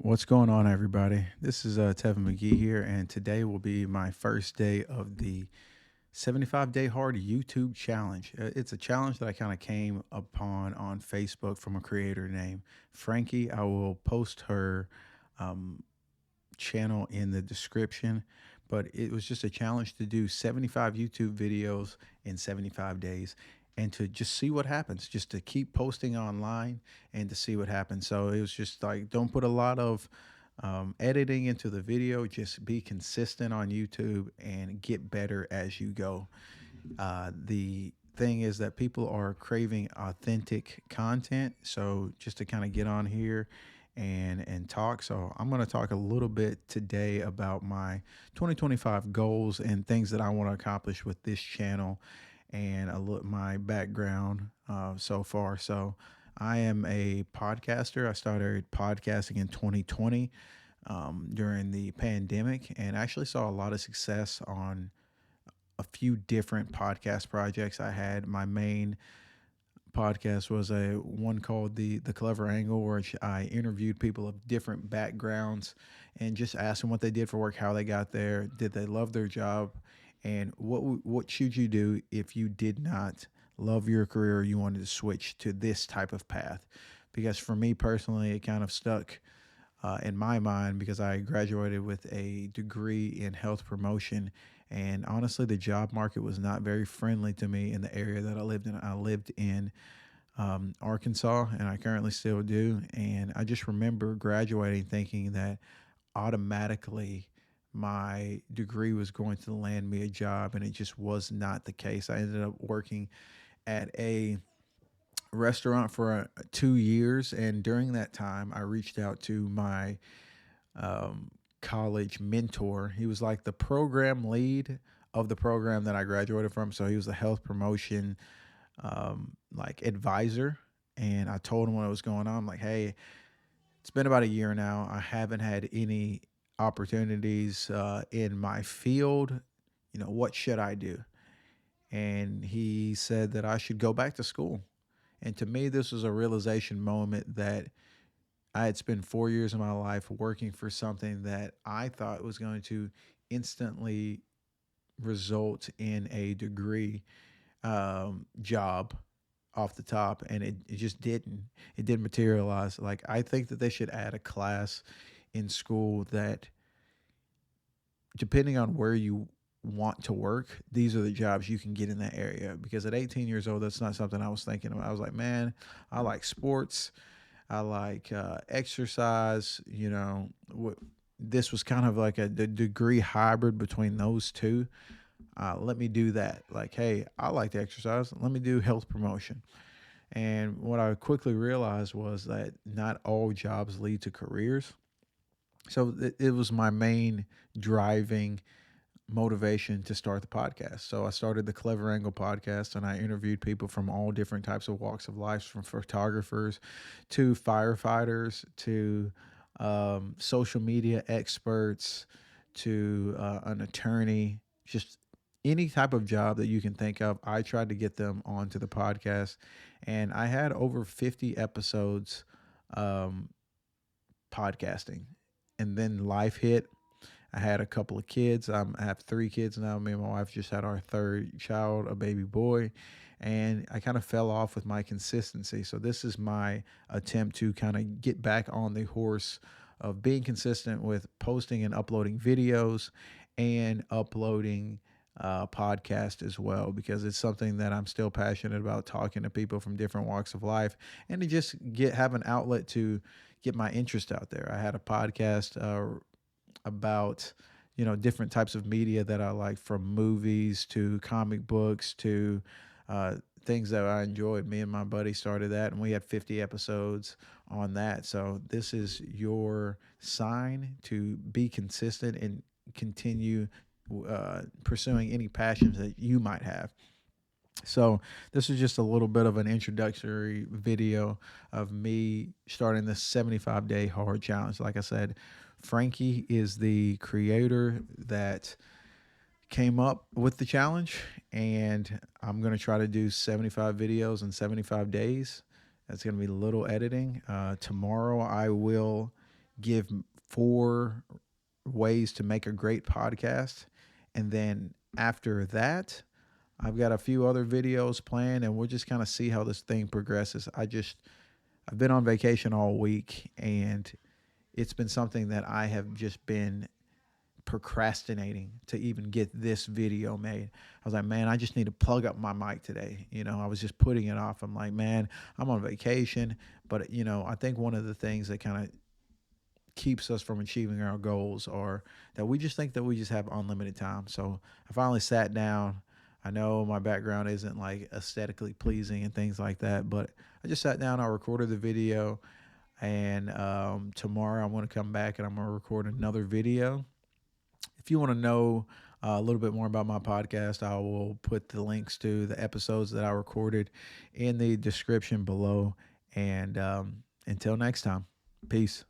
What's going on, everybody? This is Tevin McGee here, and today will be my first day of the 75 Day Hard YouTube Challenge. It's a challenge that I kind of came upon on Facebook from a creator named Frankie. I will post her um, channel in the description, but it was just a challenge to do 75 YouTube videos in 75 days and to just see what happens, just to keep posting online and to see what happens. So it was just like, don't put a lot of editing into the video, just be consistent on YouTube and get better as you go. The thing is that people are craving authentic content. So just to kind of get on here and talk. So I'm going to talk a little bit today about my 2025 goals and things that I want to accomplish with this channel and a look my background so far. So I am a podcaster. I started podcasting in 2020 during the pandemic and actually saw a lot of success on a few different podcast projects I had. My main podcast was a one called the Clever Angle, which I interviewed people of different backgrounds and just asked them what they did for work, how they got there, did they love their job, and what should you do if you did not love your career, or you wanted to switch to this type of path. Because for me personally, it kind of stuck in my mind because I graduated with a degree in health promotion. And honestly, the job market was not very friendly to me in the area that I lived in. I lived in Arkansas, and I currently still do. And I just remember graduating thinking that automatically my degree was going to land me a job, and it just was not the case. I ended up working at a restaurant for 2 years, and during that time, I reached out to my um, college mentor. He was like the program lead of the program that I graduated from. So he was a health promotion like advisor. And I told him what was going on. I'm like, hey, it's been about a year now. I haven't had any opportunities in my field. What should I do? And he said that I should go back to school. And to me, this was a realization moment that I had spent 4 years of my life working for something that I thought was going to instantly result in a degree job off the top, and it just didn't. It didn't materialize. Like, I think that they should add a class in school that, depending on where you want to work, these are the jobs you can get in that area. Because at 18 years old, that's not something I was thinking of. I was like, man, I like sports. I like exercise. This was kind of like a degree hybrid between those two. Let me do that. Like, hey, I like to exercise. Let me do health promotion. And what I quickly realized was that not all jobs lead to careers. So it was my main driving motivation to start the podcast. So I started the Clever Angle podcast, and I interviewed people from all different types of walks of life, from photographers to firefighters to social media experts to an attorney, just any type of job that you can think of. I tried to get them onto the podcast, and I had over 50 episodes um, podcasting. And then life hit. I had a couple of kids. I have three kids now. Me and my wife just had our third child, a baby boy. And I kind of fell off with my consistency. So this is my attempt to kind of get back on the horse of being consistent with posting and uploading videos and uploading podcast as well, because it's something that I'm still passionate about, talking to people from different walks of life and to just have an outlet to get my interest out there. I had a podcast about different types of media that I like, from movies to comic books to uh, things that I enjoyed. Me and my buddy started that, and we had 50 episodes on that. So this is your sign to be consistent and continue pursuing any passions that you might have. So this is just a little bit of an introductory video of me starting this 75 day hard challenge. Like I said, Frankie is the creator that came up with the challenge, and I'm going to try to do 75 videos in 75 days. That's going to be little editing. Tomorrow I will give 4 ways to make a great podcast. And then after that, I've got a few other videos planned, and we'll just kind of see how this thing progresses. I've been on vacation all week, and it's been something that I have just been procrastinating to even get this video made. I was like, man, I just need to plug up my mic today. I was just putting it off. I'm like, man, I'm on vacation. But, I think one of the things that kind of keeps us from achieving our goals or that we just think that we just have unlimited time. So I finally sat down. I know my background isn't like aesthetically pleasing and things like that, but I just sat down. I recorded the video, and tomorrow I'm going to come back and I'm going to record another video. If you want to know a little bit more about my podcast, I will put the links to the episodes that I recorded in the description below. And until next time, peace.